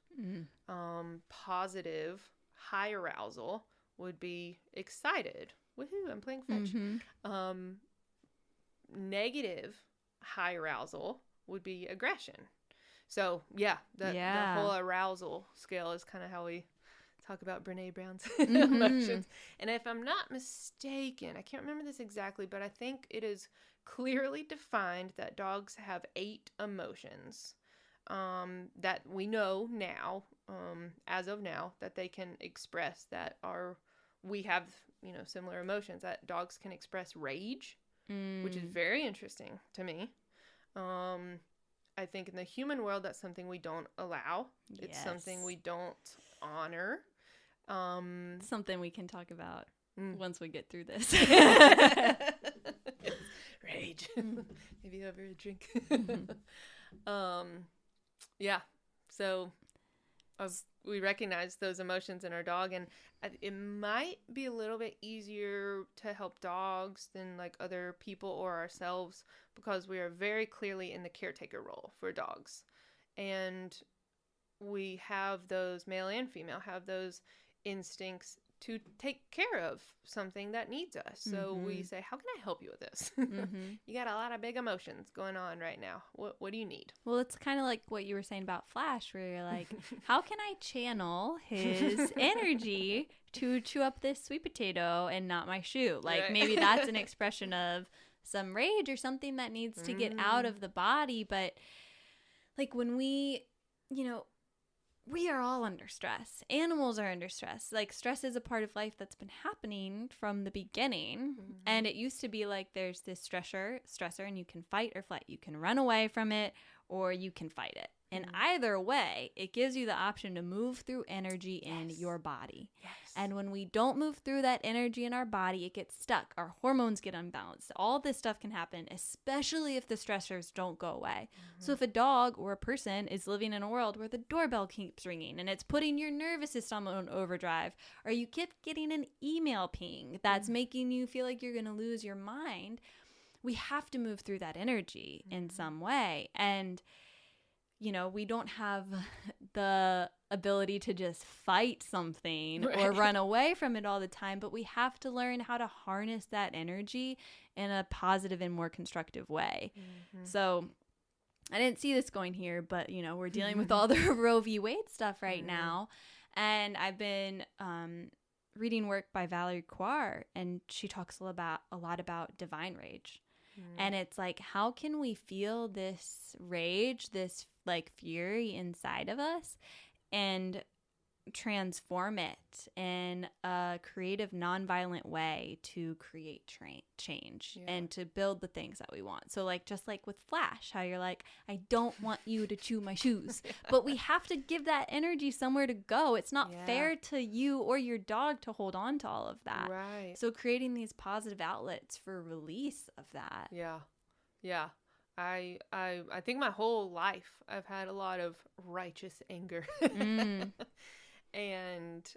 Positive, high arousal would be excited. Woohoo, I'm playing fetch. Negative, high arousal would be aggression. So, the whole arousal scale is kind of how we talk about Brene Brown's emotions. And if I'm not mistaken, I can't remember this exactly, but I think it is clearly defined that dogs have 8 emotions that we know now, as of now, that they can express we have, similar emotions, that dogs can express rage, which is very interesting to me. I think in the human world, that's something we don't allow. Yes. It's something we don't honor. Something we can talk about once we get through this. Rage. Maybe over a drink. So we recognize those emotions in our dog, and it might be a little bit easier to help dogs than like other people or ourselves, because we are very clearly in the caretaker role for dogs, and we have those, male and female have those instincts to take care of something that needs us. So we say, how can I help you with this? You got a lot of big emotions going on right now. What do you need? Well, it's kind of like what you were saying about Flash, where you're like, how can I channel his energy to chew up this sweet potato and not my shoe? Like, maybe that's an expression of some rage or something that needs to get out of the body. But like when we are all under stress. Animals are under stress. Like, stress is a part of life that's been happening from the beginning. And it used to be like there's this stressor, and you can fight or flight. You can run away from it, or you can fight it. And either way, it gives you the option to move through energy in your body. Yes. And when we don't move through that energy in our body, it gets stuck. Our hormones get unbalanced. All this stuff can happen, especially if the stressors don't go away. So if a dog or a person is living in a world where the doorbell keeps ringing and it's putting your nervous system on overdrive, or you keep getting an email ping that's making you feel like you're going to lose your mind, we have to move through that energy in some way. And we don't have the ability to just fight something or run away from it all the time, but we have to learn how to harness that energy in a positive and more constructive way. So I didn't see this going here, but, we're dealing with all the Roe v. Wade stuff right now. And I've been reading work by Valerie Quar, and she talks a lot about divine rage. And it's like, how can we feel this rage, this like fury inside of us, and transform it in a creative, nonviolent way to create change and to build the things that we want. So like, just like with Flash, how you're like, I don't want you to chew my shoes, but we have to give that energy somewhere to go. It's not fair to you or your dog to hold on to all of that. Right. So creating these positive outlets for release of that. Yeah. I think my whole life I've had a lot of righteous anger. And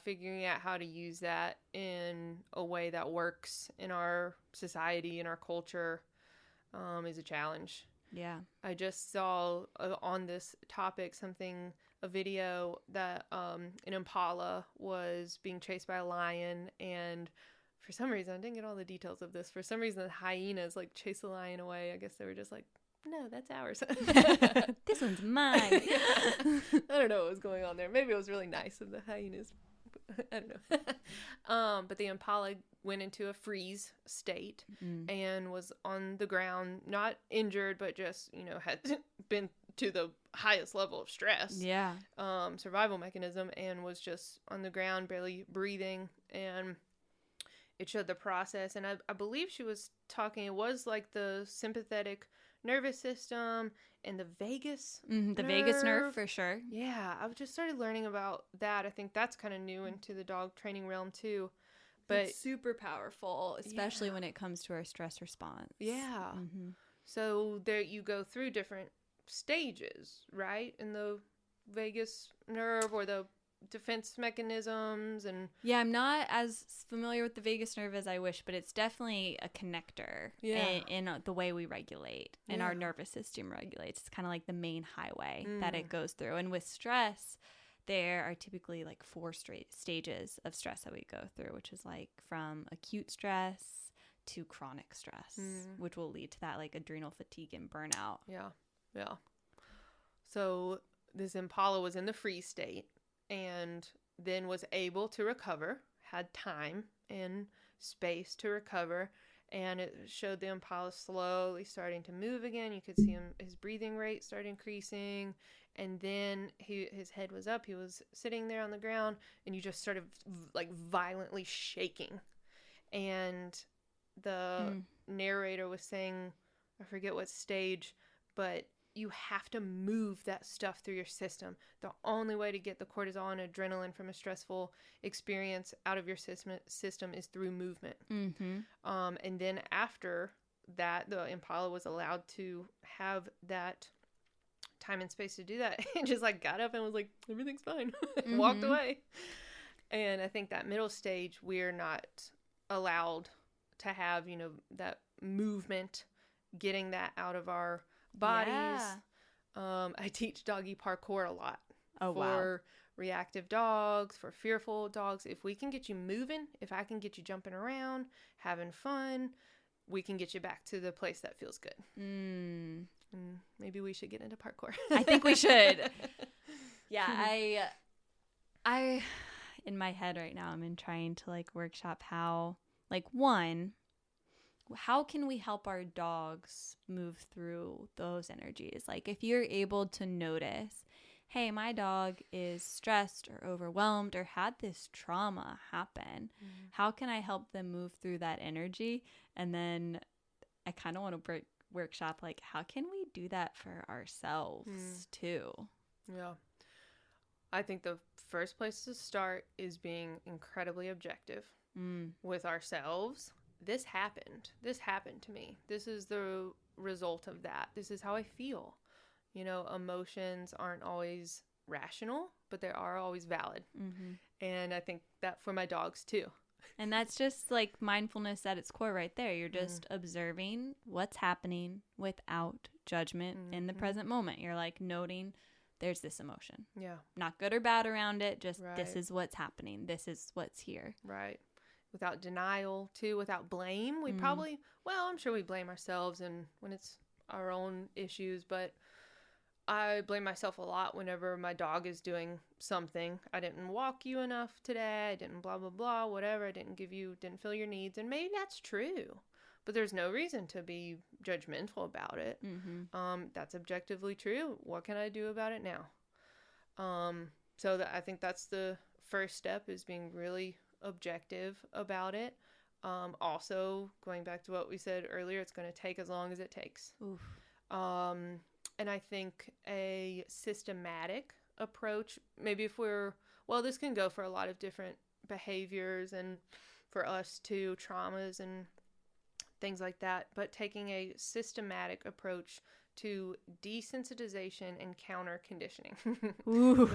figuring out how to use that in a way that works in our society, in our culture, is a challenge. Yeah. I just saw on this topic a video that an impala was being chased by a lion, and for some reason, I didn't get all the details of this. For some reason, the hyenas like chased the lion away. I guess they were just like, no, that's ours. This one's mine. I don't know what was going on there. Maybe it was really nice of the hyenas. I don't know. But the impala went into a freeze state and was on the ground, not injured, but just, had been to the highest level of stress. Yeah. Survival mechanism, and was just on the ground, barely breathing. And it showed the process. And I believe she was talking, it was like the sympathetic nervous system and the vagus vagus nerve, for sure. Yeah, I've just started learning about that. I think that's kind of new into the dog training realm too. But it's super powerful, especially when it comes to our stress response. Yeah. So there you go through different stages, right? In the vagus nerve or the defense mechanisms. And I'm not as familiar with the vagus nerve as I wish, but it's definitely a connector in the way we regulate and our nervous system regulates. It's kind of like the main highway that it goes through. And with stress, there are typically like 4 stages of stress that we go through, which is like from acute stress to chronic stress, which will lead to that like adrenal fatigue and burnout. Yeah. So this impala was in the freeze state, and then was able to recover, had time and space to recover, and it showed the impala slowly starting to move again. You could see his breathing rate start increasing, and then his head was up. He was sitting there on the ground, and you just started like violently shaking. And the narrator was saying, I forget what stage, but you have to move that stuff through your system. The only way to get the cortisol and adrenaline from a stressful experience out of your system is through movement. And then after that, the impala was allowed to have that time and space to do that. And just like got up and was like, everything's fine. Walked away. And I think that middle stage, we're not allowed to have, that movement, getting that out of our bodies. I teach doggy parkour a lot for reactive dogs, for fearful dogs. If we can get you moving, if I can get you jumping around, having fun, we can get you back to the place that feels good. Maybe we should get into parkour. I think we should. I in my head right now, I'm trying to like workshop how, like, one, how can we help our dogs move through those energies? Like, if you're able to notice, hey, my dog is stressed or overwhelmed or had this trauma happen, how can I help them move through that energy? And then I kind of want to workshop, like, how can we do that for ourselves too. Yeah. I think the first place to start is being incredibly objective with ourselves. This happened. This happened to me. This is the result of that. This is how I feel. You know, emotions aren't always rational, but they are always valid. And I think that for my dogs too. And that's just like mindfulness at its core right there. You're just observing what's happening without judgment in the present moment. You're like noting there's this emotion. Yeah. Not good or bad around it. Just this is what's happening. This is what's here. Right. Without denial too, without blame. We probably, well, I'm sure we blame ourselves and when it's our own issues, but I blame myself a lot whenever my dog is doing something. I didn't walk you enough today. I didn't blah, blah, blah, whatever. I didn't fill your needs. And maybe that's true, but there's no reason to be judgmental about it. That's objectively true. What can I do about it now? I think that's the first step, is being really objective about it. Also, going back to what we said earlier, it's going to take as long as it takes. And I think a systematic approach, maybe this can go for a lot of different behaviors and for us too, traumas and things like that, but taking a systematic approach to desensitization and counter conditioning. Ooh.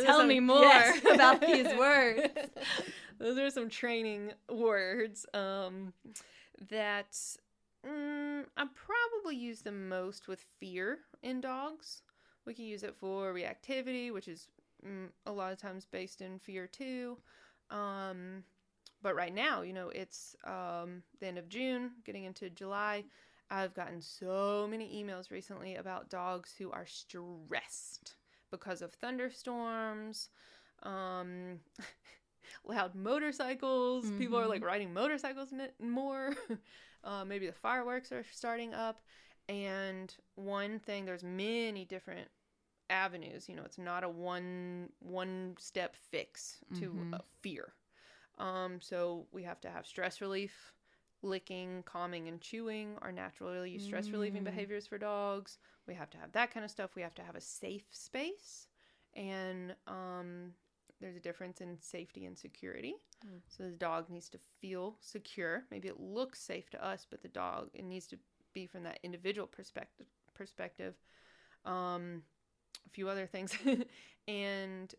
Tell me more about these words. Those are some training words that I probably use the most with fear in dogs. We can use it for reactivity, which is a lot of times based in fear too. But right now, it's the end of June, getting into July. I've gotten so many emails recently about dogs who are stressed because of thunderstorms, loud motorcycles. People are like riding motorcycles more. Maybe the fireworks are starting up. And one thing, there's many different avenues. It's not a one-step fix to fear. So we have to have stress relief. Licking, calming, and chewing are naturally stress relieving behaviors for dogs. We have to have that kind of stuff. We have to have a safe space. And there's a difference in safety and security. So the dog needs to feel secure. Maybe it looks safe to us, but it needs to be from that individual perspective. A few other things. And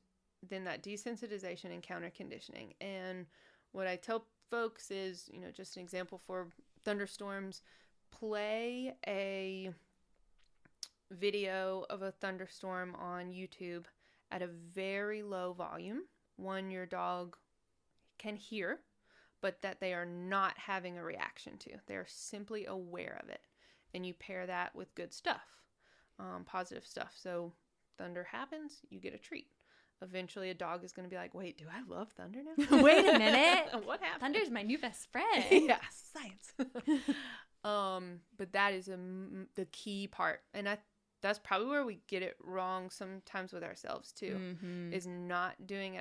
then that desensitization and counter conditioning. And what I tell folks is, just an example for thunderstorms, play a video of a thunderstorm on YouTube at a very low volume, one your dog can hear, but that they are not having a reaction to. They are simply aware of it. And you pair that with good stuff, positive stuff. So thunder happens, you get a treat. Eventually a dog is going to be like, wait, do I love thunder now? Wait a minute. What happened? Thunder's my new best friend. Yeah, science. But that is the key part. And that's probably where we get it wrong sometimes with ourselves too, is not doing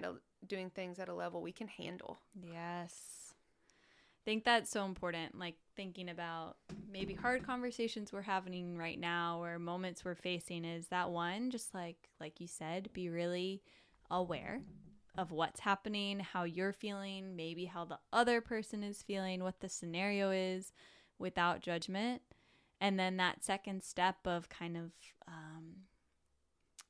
things at a level we can handle. Yes. I think that's so important. Like thinking about maybe hard conversations we're having right now or moments we're facing, is that one, just like you said, be really aware of what's happening, how you're feeling, maybe how the other person is feeling, what the scenario is, without judgment. And then that second step of kind of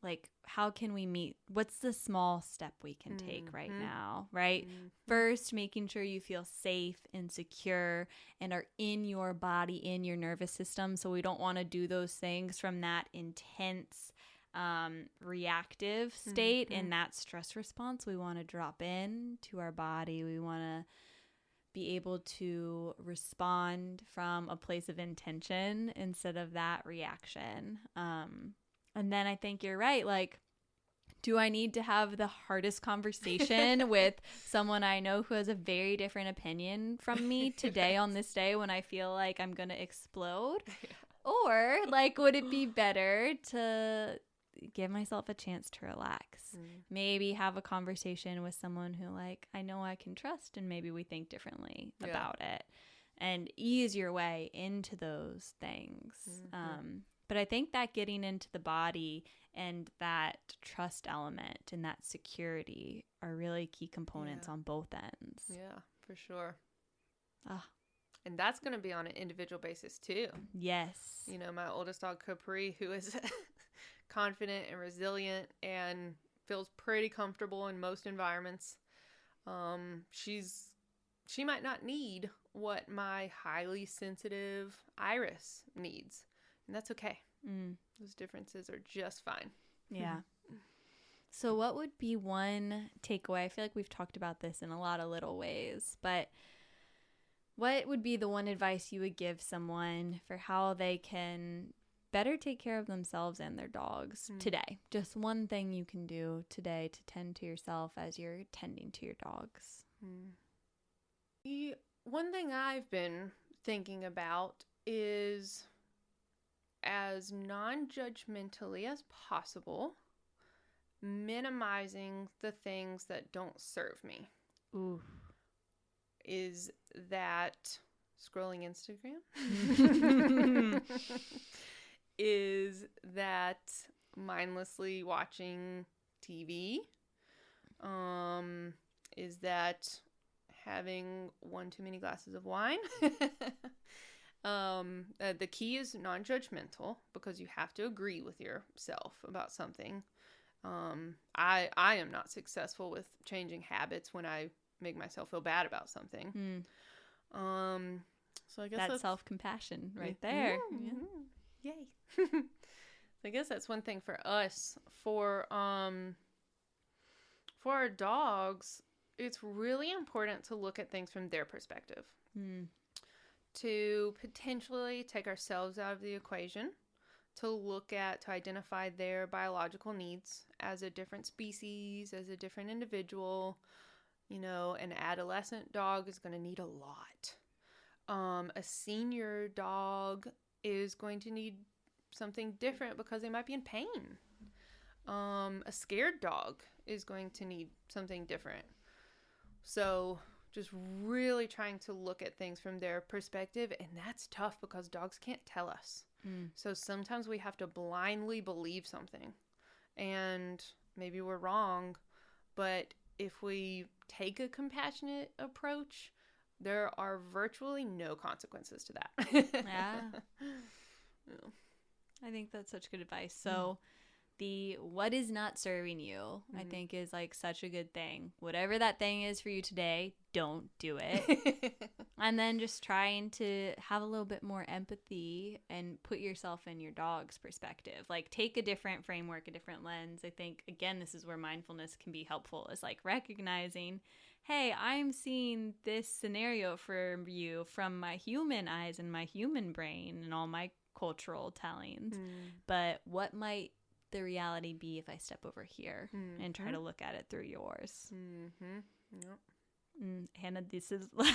like, how can we meet? What's the small step we can take right now, right? First, making sure you feel safe and secure and are in your body, in your nervous system. So we don't want to do those things from that intense reactive state and that stress response. We want to drop in to our body. We want to be able to respond from a place of intention instead of that reaction. And then I think you're right. Like, do I need to have the hardest conversation with someone I know who has a very different opinion from me today on this day when I feel like I'm going to explode? Yeah. Or like, would it be better to give myself a chance to relax? Maybe have a conversation with someone who like, I know I can trust, and maybe we think differently about it, and ease your way into those things. But I think that getting into the body and that trust element and that security are really key components on both ends. Yeah, for sure. Ah. And that's going to be on an individual basis too. Yes. You know, my oldest dog, Capri, who is confident and resilient and feels pretty comfortable in most environments. She might not need what my highly sensitive Iris needs. And that's okay. Those differences are just fine. Yeah. So what would be one takeaway? I feel like we've talked about this in a lot of little ways, but what would be the one advice you would give someone for how they can better take care of themselves and their dogs today? Just one thing you can do today to tend to yourself as you're tending to your dogs. The one thing I've been thinking about is, as non-judgmentally as possible, minimizing the things that don't serve me. Ooh. Is that scrolling Instagram? Is that mindlessly watching TV? Is that having one too many glasses of wine? The key is non-judgmental, because you have to agree with yourself about something. I am not successful with changing habits when I make myself feel bad about something. So I guess that's self-compassion right there. Yeah. Yay. So I guess that's one thing for us. For our dogs, it's really important to look at things from their perspective. To potentially take ourselves out of the equation, to identify their biological needs as a different species, as a different individual. You know, an adolescent dog is going to need a lot. A senior dog is going to need something different because they might be in pain. A scared dog is going to need something different. So just really trying to look at things from their perspective. And that's tough because dogs can't tell us. So sometimes we have to blindly believe something. And maybe we're wrong, but if we take a compassionate approach, there are virtually no consequences to that. Yeah. I think that's such good advice. So the what is not serving you, I think, is like such a good thing. Whatever that thing is for you today, don't do it. And then just trying to have a little bit more empathy and put yourself in your dog's perspective. Like, take a different framework, a different lens. I think, again, this is where mindfulness can be helpful, is like recognizing, hey, I'm seeing this scenario for you from my human eyes and my human brain and all my cultural tellings. But what might the reality be if I step over here and try to look at it through yours? Yep. Hannah, this is like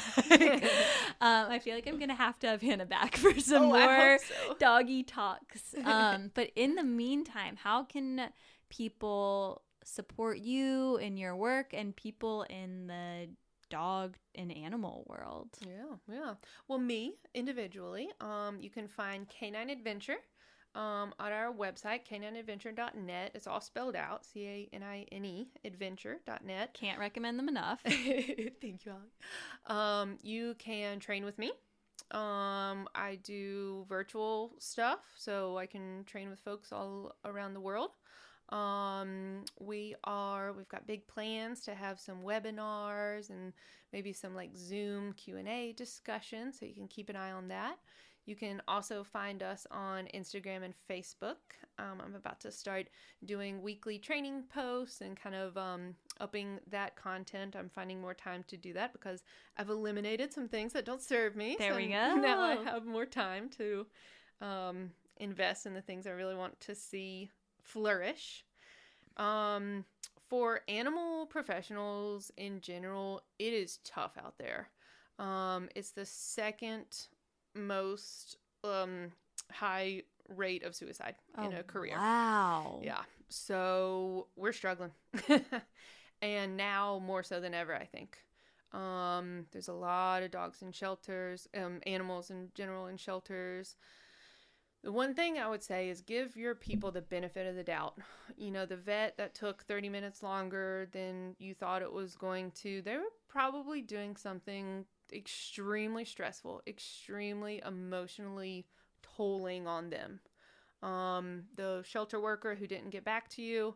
I feel like I'm gonna have to have Hannah back for some more doggy talks. But in the meantime, how can people support you in your work and people in the dog and animal world? Yeah. Well, me individually, you can find Canine Adventure on our website, canineadventure.net. It's all spelled out, CANINE, adventure.net. Can't recommend them enough. Thank you, Holly. You can train with me. I do virtual stuff, so I can train with folks all around the world. We've got big plans to have some webinars and maybe some like Zoom Q&A discussion, so you can keep an eye on that. You can also find us on Instagram and Facebook. I'm about to start doing weekly training posts and kind of upping that content. I'm finding more time to do that because I've eliminated some things that don't serve me. There we go. Now I have more time to invest in the things I really want to see flourish. For animal professionals in general, it is tough out there. It's the second most high rate of suicide in a career. Wow. Yeah. So we're struggling. And now more so than ever, I think. There's a lot of dogs in shelters, animals in general in shelters. The one thing I would say is give your people the benefit of the doubt. The vet that took 30 minutes longer than you thought it was going to, they were probably doing something extremely stressful, extremely emotionally tolling on them. The shelter worker who didn't get back to you,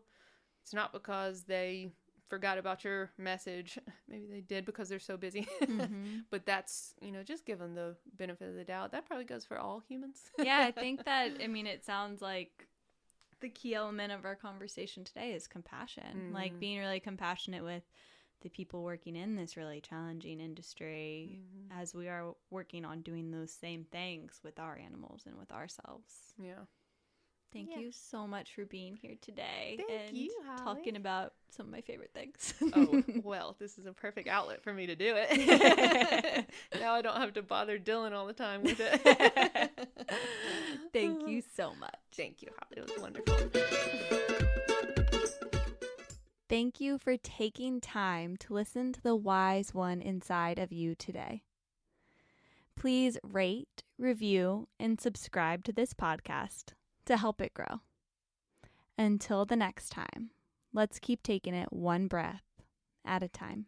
it's not because they forgot about your message. Maybe they did because they're so busy. Mm-hmm. But that's, just give them the benefit of the doubt. That probably goes for all humans. Yeah, I think that, it sounds like the key element of our conversation today is compassion. Like being really compassionate with the people working in this really challenging industry as we are working on doing those same things with our animals and with ourselves. Yeah. Thank you so much for being here today. Thank you, Holly. Talking about some of my favorite things. Oh, well, this is a perfect outlet for me to do it. Now I don't have to bother Dylan all the time with it. Thank you so much. Thank you, Holly. It was wonderful. Thank you for taking time to listen to the wise one inside of you today. Please rate, review, and subscribe to this podcast to help it grow. Until the next time, let's keep taking it one breath at a time.